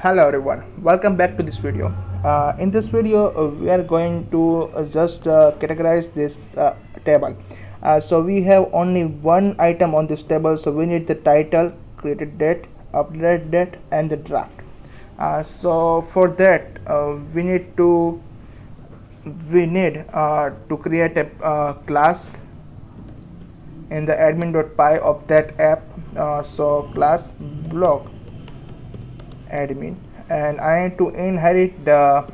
Hello everyone, welcome back to this video. In this video we are going to just categorize this table. So we have only one item on this table, so we need the title, created date, updated date and the draft. So for that we need to create a class in the admin.py of that app. So class blog admin, and I need to inherit the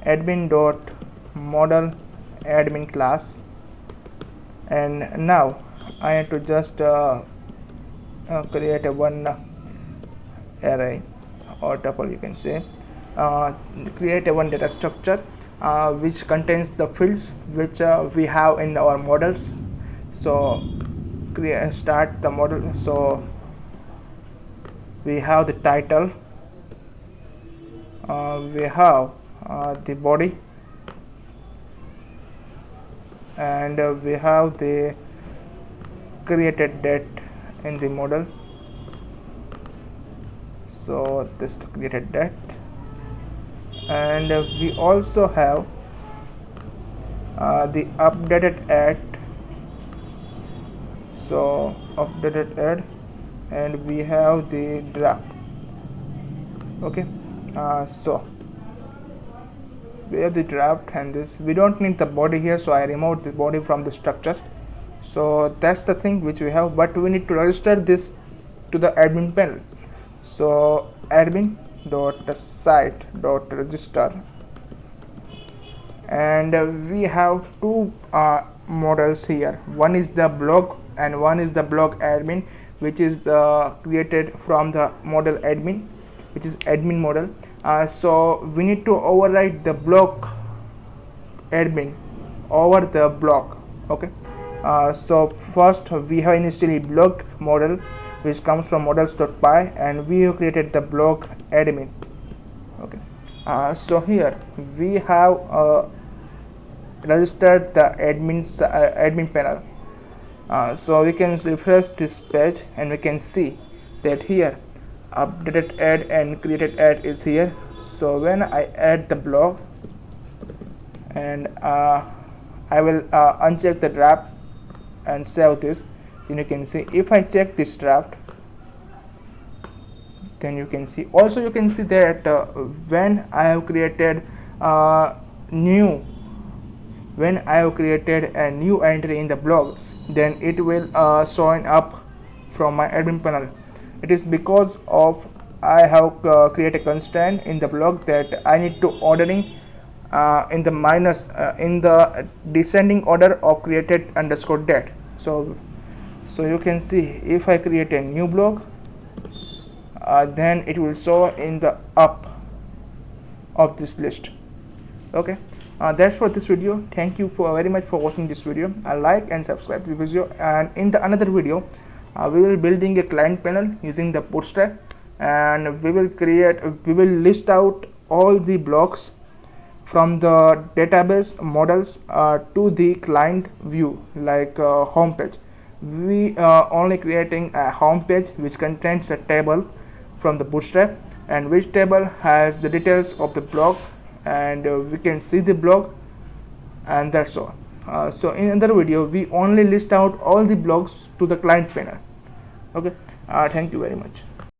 admin.model admin class, and now I need to just create a one array or tuple, you can say, create a one data structure which contains the fields which we have in our models. So start the model. So we have the title, we have the body, and we have the created date in the model. So this created date, and we also have the updated ad. So updated ad, and we have the draft. Okay, so we have the draft, and this we don't need the body here, so I removed the body from the structure. So that's the thing which we have, but we need to register this to the admin panel. So admin.site.register, and we have two models here. One is the blog and one is the blog admin, which is created from the model admin, which is admin model. So we need to override the blog admin over the blog. Okay, so first we have initially blog model, which comes from models.py, and we have created the blog admin. Okay, so here we have registered the admin panel. So we can refresh this page, and we can see that here updated ad and created ad is here. So when I add the blog, and I will uncheck the draft and save this, then you can see if I check this draft, then you can see also you can see that when I have created a new entry in the blog, then it will showing up from my admin panel. It is because of I have created a constraint in the blog that I need to ordering in the minus in the descending order of created underscore date. So you can see if I create a new blog, then it will show in the up of this list. Okay, that's for this video. Thank you for very much for watching this video. Like and subscribe to the video, and in the another video we will building a client panel using the bootstrap, and we will list out all the blocks from the database models to the client view, like home page. We are only creating a home page which contains a table from the bootstrap, and which table has the details of the blog, and we can see the blog, and that's all. So in another video we only list out all the blogs to the client panel. Okay, thank you very much.